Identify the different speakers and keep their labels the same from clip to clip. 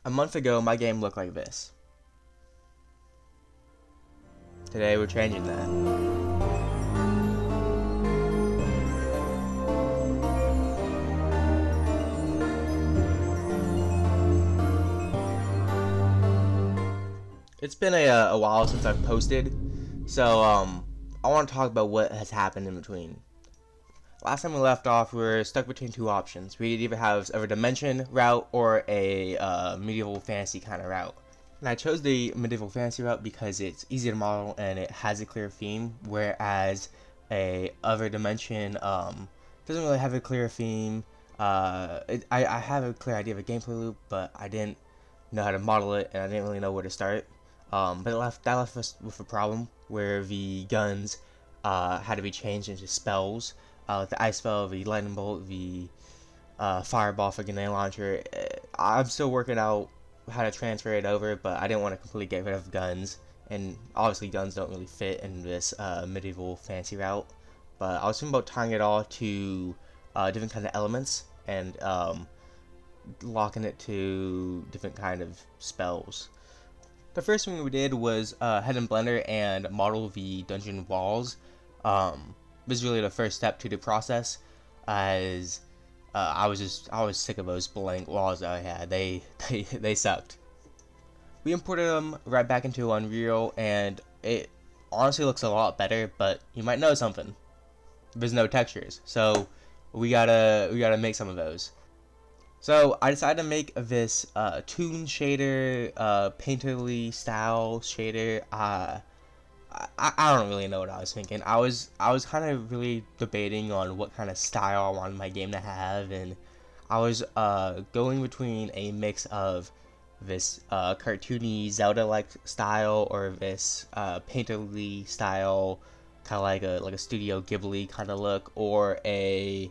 Speaker 1: A month ago, my game looked like this. Today, we're changing that. It's been a while since I've posted, so I want to talk about what has happened in between. Last time we left off, we were stuck between two options. We could either have a dimension route or a medieval fantasy kind of route. And I chose the medieval fantasy route because it's easy to model and it has a clear theme, whereas a other dimension doesn't really have a clear theme. I have a clear idea of a gameplay loop, but I didn't know how to model it, and I didn't really know where to start. But that left us with a problem where the guns had to be changed into spells. The ice spell, the lightning bolt, the fireball for grenade launcher. I'm still working out how to transfer it over, but I didn't want to completely get rid of guns, and obviously guns don't really fit in this medieval fantasy route. But I was thinking about tying it all to different kind of elements and locking it to different kind of spells. The first thing we did was head in Blender and model the dungeon walls. This is really the first step to the process, as I was sick of those blank walls that I had. They sucked. We imported them right back into Unreal, and it honestly looks a lot better. But you might know something. There's no textures, so we gotta make some of those. So I decided to make this toon shader, painterly style shader. I don't really know what I was thinking. I was kind of really debating on what kind of style I wanted my game to have, and I was going between a mix of this cartoony Zelda-like style or this painterly style, kind of like a Studio Ghibli kind of look, or a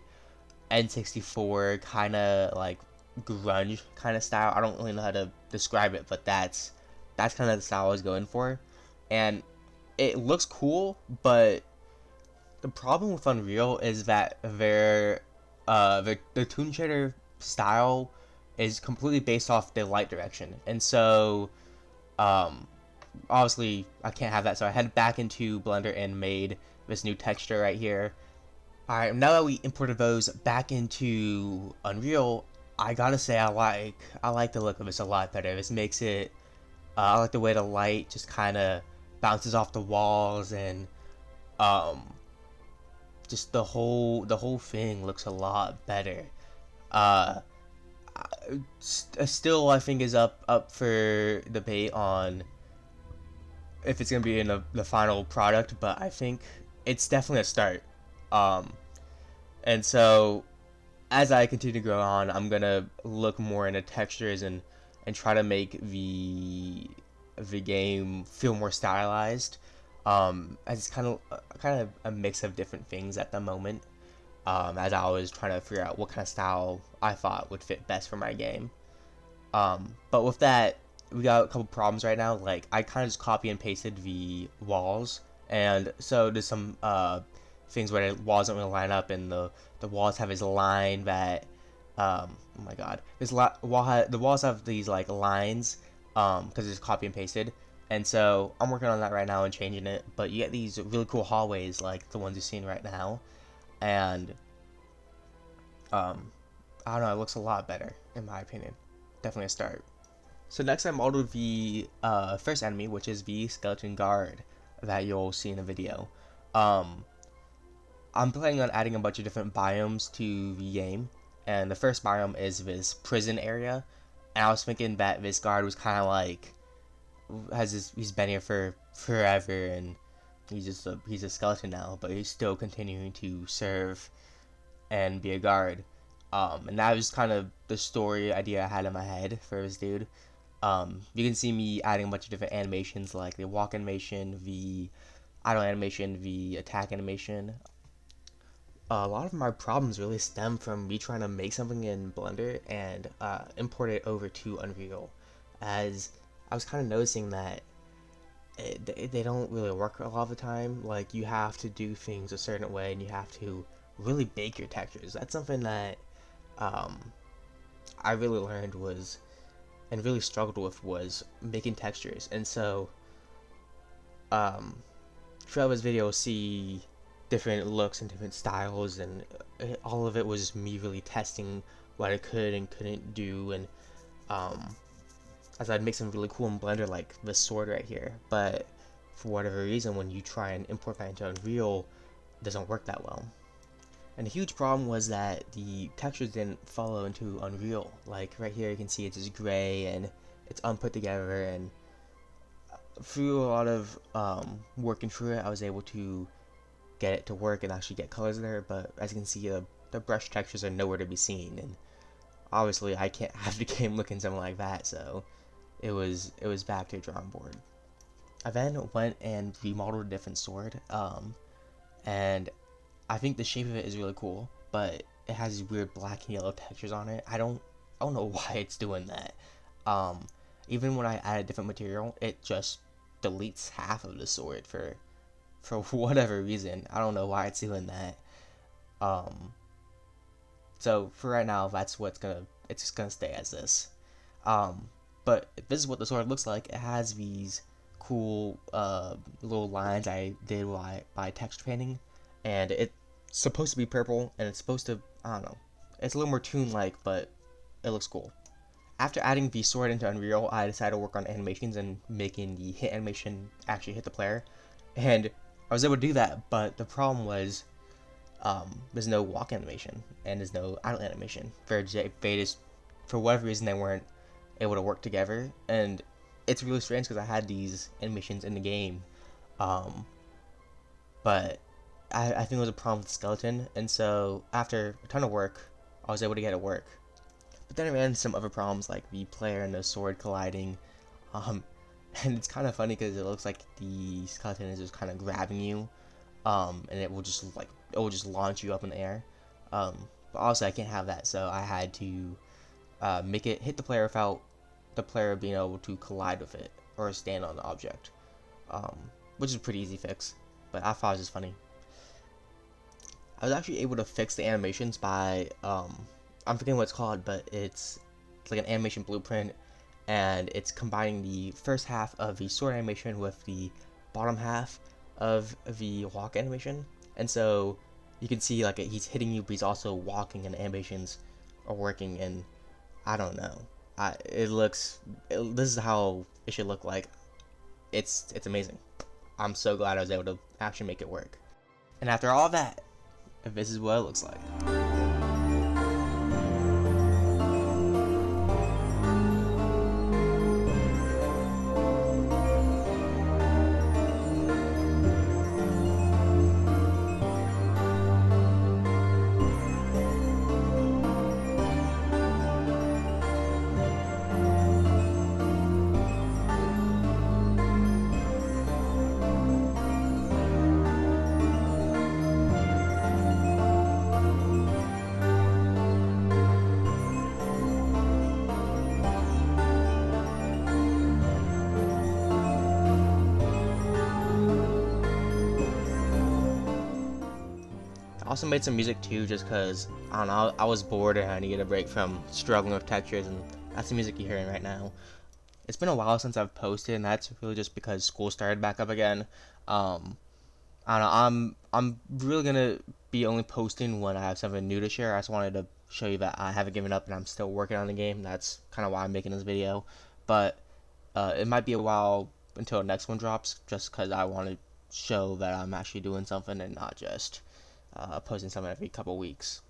Speaker 1: N64 kind of like grunge kind of style. I don't really know how to describe it, but that's kind of the style I was going for, and it looks cool. But the problem with Unreal is that the toon shader style is completely based off the light direction, and so obviously I can't have that. So I headed back into Blender and made this new texture right here. Alright, now that we imported those back into Unreal, I gotta say I like the look of this a lot better. This makes it, I like the way the light just kind of bounces off the walls, and just the whole thing looks a lot better. Uh, Still, I think is up for debate on if it's gonna be in the final product, but I think it's definitely a start. Um, and so as I continue to grow on, I'm gonna look more into textures and try to make the game feel more stylized. As it's kind of a mix of different things at the moment. As I was trying to figure out what kind of style I thought would fit best for my game. But with that, we got a couple problems right now. Like, I kind of just copy and pasted the walls, and so there's some things where the walls don't really line up, and the walls have this line that oh my god, the walls have these like lines because it's copy and pasted, and so I'm working on that right now and changing it. But you get these really cool hallways like the ones you're seeing right now, and I don't know, it looks a lot better in my opinion. Definitely a start. So next I modeled the first enemy, which is the skeleton guard that you'll see in the video. I'm planning on adding a bunch of different biomes to the game, and the first biome is this prison area, and I was thinking that this guard was kind of like, he's been here for forever, and he's a skeleton now, but he's still continuing to serve and be a guard. And that was kind of the story idea I had in my head for this dude. You can see me adding a bunch of different animations, like the walk animation, the idle animation, the attack animation. A lot of my problems really stem from me trying to make something in Blender and import it over to Unreal, as I was kind of noticing that they don't really work a lot of the time. Like, you have to do things a certain way, and you have to really bake your textures. That's something that I really learned was and really struggled with was making textures. And so throughout this video, see different looks and different styles, and all of it was just me really testing what I could and couldn't do. And as I'd make some really cool in Blender, like this sword right here, but for whatever reason, when you try and import that into Unreal, it doesn't work that well. And a huge problem was that the textures didn't follow into Unreal. Like right here, you can see it's just gray and it's unput together. And through a lot of working through it, I was able to get it to work and actually get colors there. But as you can see, the brush textures are nowhere to be seen. And obviously, I can't have the game looking something like that. So it was back to the drawing board. I then went and remodeled a different sword, and I think the shape of it is really cool, but it has these weird black and yellow textures on it. I don't know why it's doing that. Even when I add a different material, it just deletes half of the sword for whatever reason. I don't know why it's doing that. So for right now, it's just gonna stay as this. But this is what the sword looks like. It has these cool little lines I did by texture painting, and it's supposed to be purple, and it's supposed to, I don't know, it's a little more toon-like, but it looks cool. After adding the sword into Unreal, I decided to work on animations and making the hit animation actually hit the player, and I was able to do that, but the problem was there's no walk animation and there's no idle animation. For whatever reason, they weren't able to work together, and it's really strange because I had these animations in the game, but I think it was a problem with the skeleton, and so after a ton of work, I was able to get it work. But then I ran into some other problems, like the player and the sword colliding, and it's kind of funny because it looks like the skeleton is just kind of grabbing you, and it will just launch you up in the air. But obviously I can't have that, so I had to make it hit the player without the player being able to collide with it or stand on the object, which is a pretty easy fix, but I thought it was just funny. I was actually able to fix the animations by, I'm forgetting what it's called, but it's like an animation blueprint, and it's combining the first half of the sword animation with the bottom half of the walk animation, and so you can see like he's hitting you, but he's also walking, and the animations are working, and I don't know. This is how it should look like. It's amazing. I'm so glad I was able to actually make it work. And after all that, this is what it looks like. I also made some music too, just cause I don't know, I was bored and I needed a break from struggling with textures, and that's the music you're hearing right now. It's been a while since I've posted, and that's really just because school started back up again. I don't know, I'm really gonna be only posting when I have something new to share. I just wanted to show you that I haven't given up and I'm still working on the game. That's kind of why I'm making this video. But it might be a while until the next one drops, just because I want to show that I'm actually doing something and not just posting something every couple weeks.